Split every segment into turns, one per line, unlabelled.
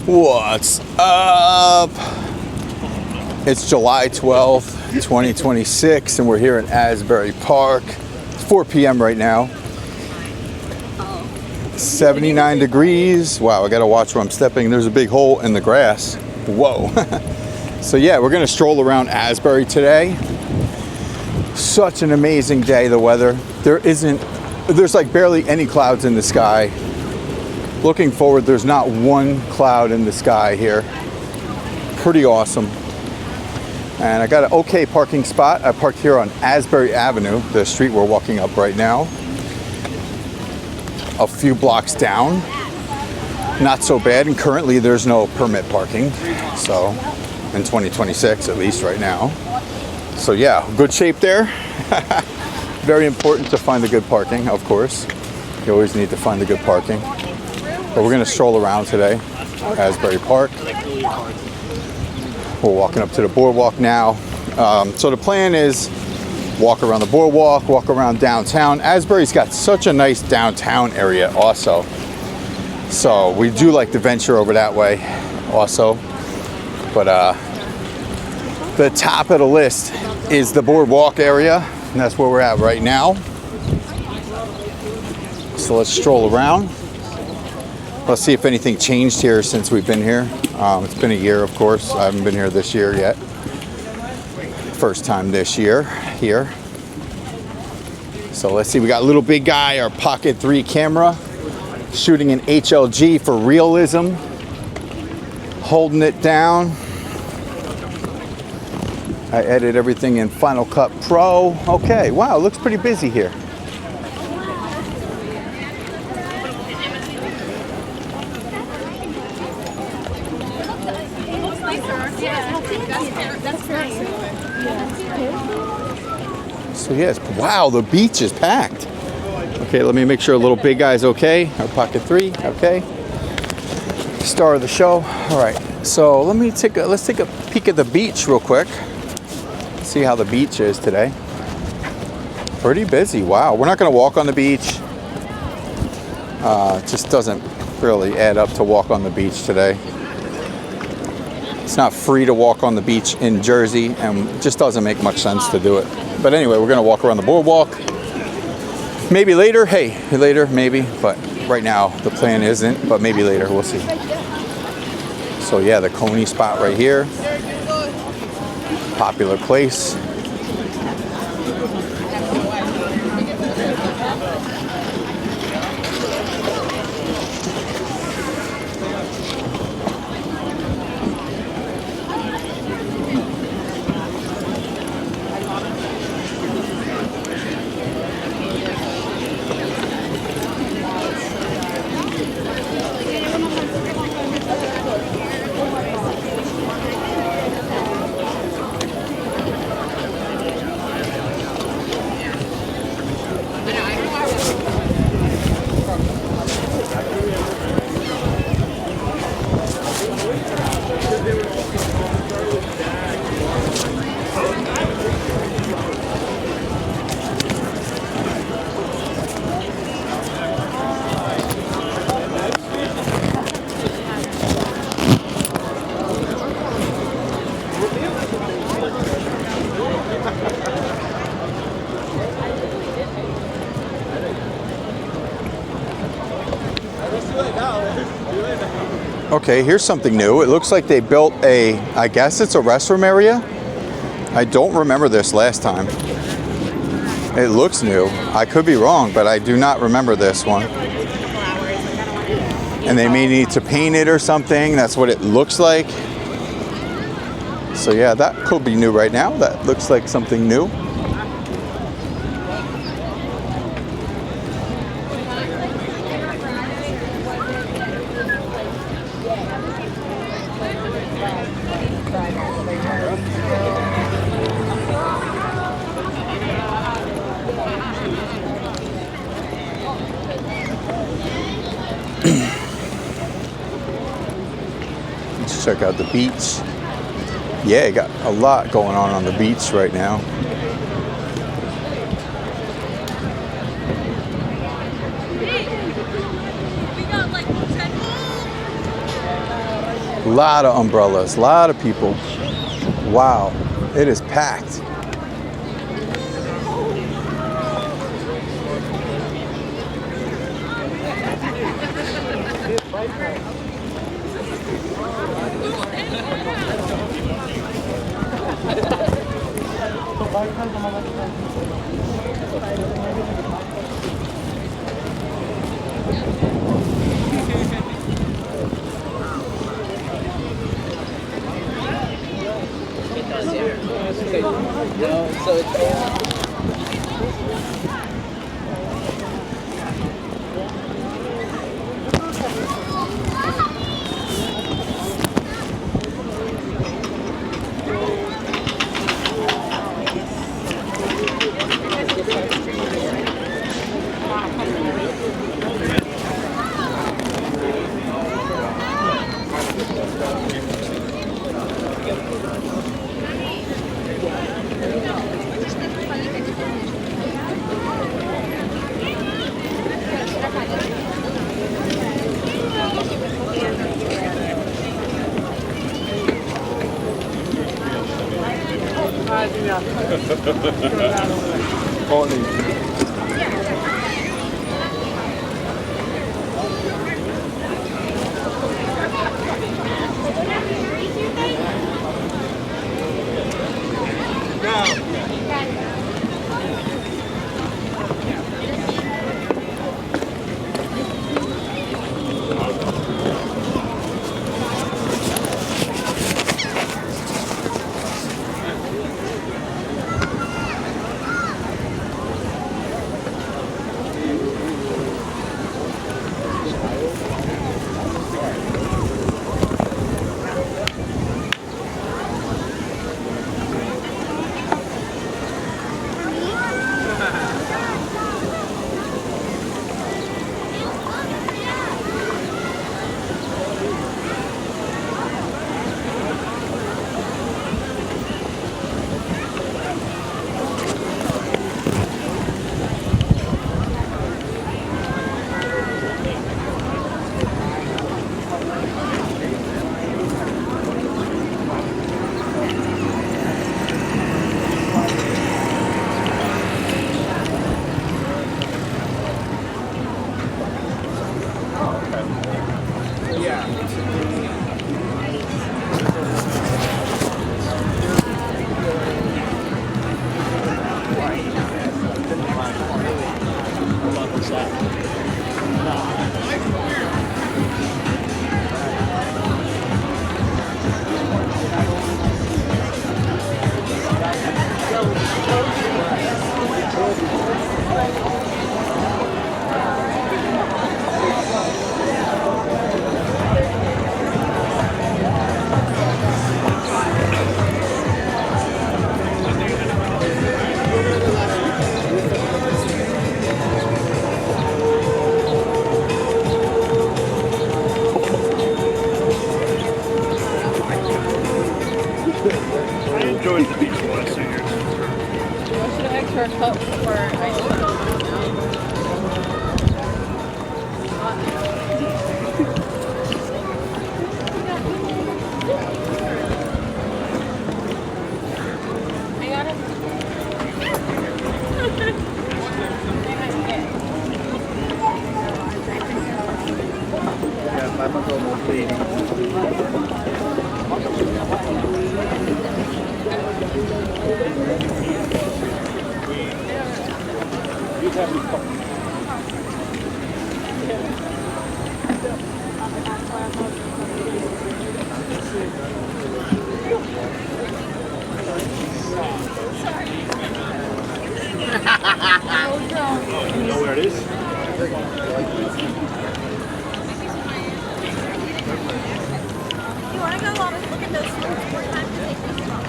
What's up? It's July 12th, 2026, and we're here in Asbury Park. It's 4 p.m. right now. 79 degrees. Wow, I gotta watch where I'm stepping. There's a big hole in the grass. Whoa. So yeah, we're gonna stroll around Asbury today. Such an amazing day, the weather. There's like barely any clouds in the sky. Looking forward, there's not one cloud in the sky here. Pretty awesome. And I got an okay parking spot. I parked here on Asbury Avenue, the street we're walking up right now. A few blocks down. Not so bad, and currently there's no permit parking. So, in 2026 at least right now. So yeah, good shape there. Very important to find the good parking, of course. You always need to find the good parking. But we're gonna stroll around today, Asbury Park. We're walking up to the boardwalk now. So the plan is walk around the boardwalk, walk around downtown. Asbury's got such a nice downtown area also. So we do like to venture over that way also. But the top of the list is the boardwalk area, and that's where we're at right now. So let's stroll around. Let's see if anything changed here since we've been here. It's been a year, of course. I haven't been here this year yet. First time this year here. So let's see, we got a little big guy, our Pocket 3 camera, shooting an HLG for realism. Holding it down. I edit everything in Final Cut Pro. Okay, wow, it looks pretty busy here. So yes, wow, the beach is packed. Okay, let me make sure little big guy's okay. Our Pocket 3, okay. Star of the show. All right, so let's take a peek at the beach real quick. See how the beach is today. Pretty busy. Wow, we're not gonna walk on the beach. It just doesn't really add up to walk on the beach today. It's not free to walk on the beach in Jersey, and it just doesn't make much sense to do it. But anyway, we're gonna walk around the boardwalk. Maybe later, maybe, but right now the plan isn't, but maybe later, we'll see. So yeah, the Coney spot right here. Popular place. Okay, here's something new. It looks like they built I guess it's a restroom area. I don't remember this last time. It looks new. I could be wrong, but I do not remember this one. And they may need to paint it or something. That's what it looks like. So yeah, that could be new right now. That looks like something new. Let's check out the beach. Yeah, you got a lot going on the beach right now. A lot of umbrellas, a lot of people. Wow, it is packed.
You know where it is?
You want to go on and look at those schools 4 times to take this off?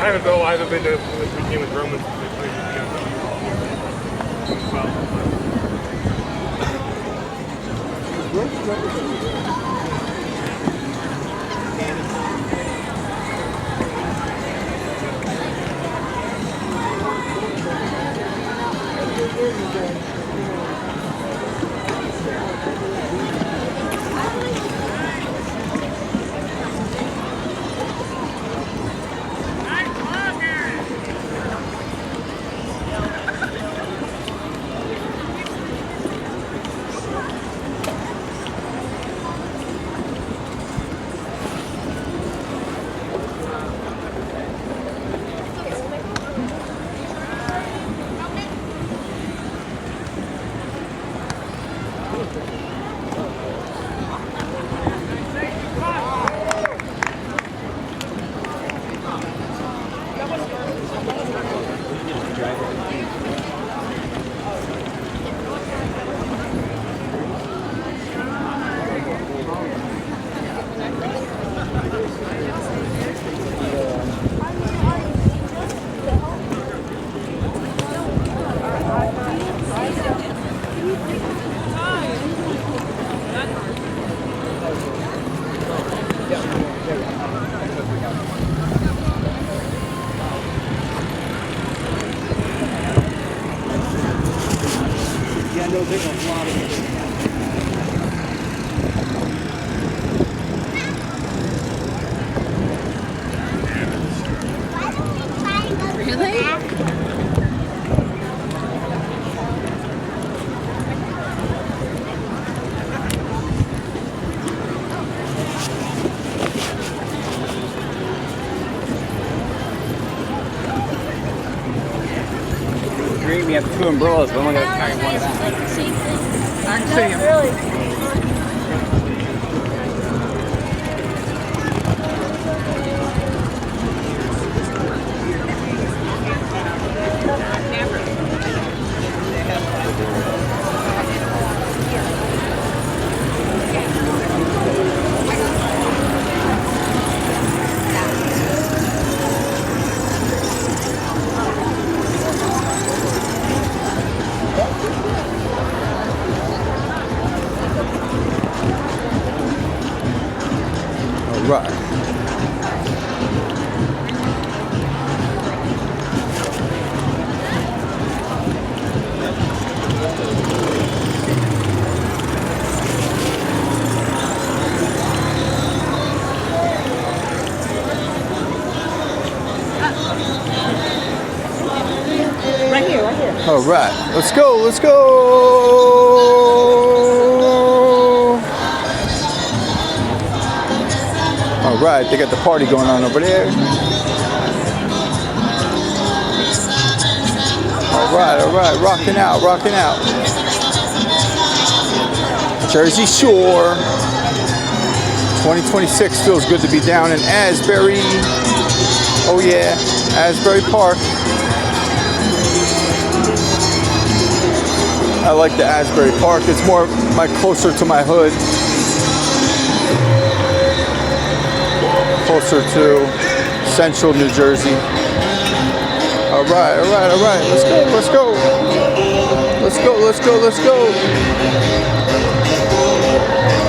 I haven't been to this routine with Roman.
Green, we have 2 umbrellas, but I'm only gonna carry one of that.
All right.
Right here, right here.
All right. Let's go. Let's go. All right. They got the party going on over there. All right. All right. Rocking out. Rocking out. Jersey Shore. 2026 feels good to be down in Asbury. Oh yeah, Asbury Park. I like the Asbury Park. It's more closer to my hood. Closer to central New Jersey. All right, all right, all right. Let's go, let's go. Let's go, let's go, let's go.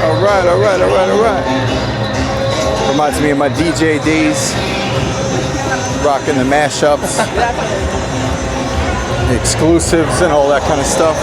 All right, all right, all right, all right. Reminds me of my DJ days. Rocking the mashups. The exclusives and all that kind of stuff.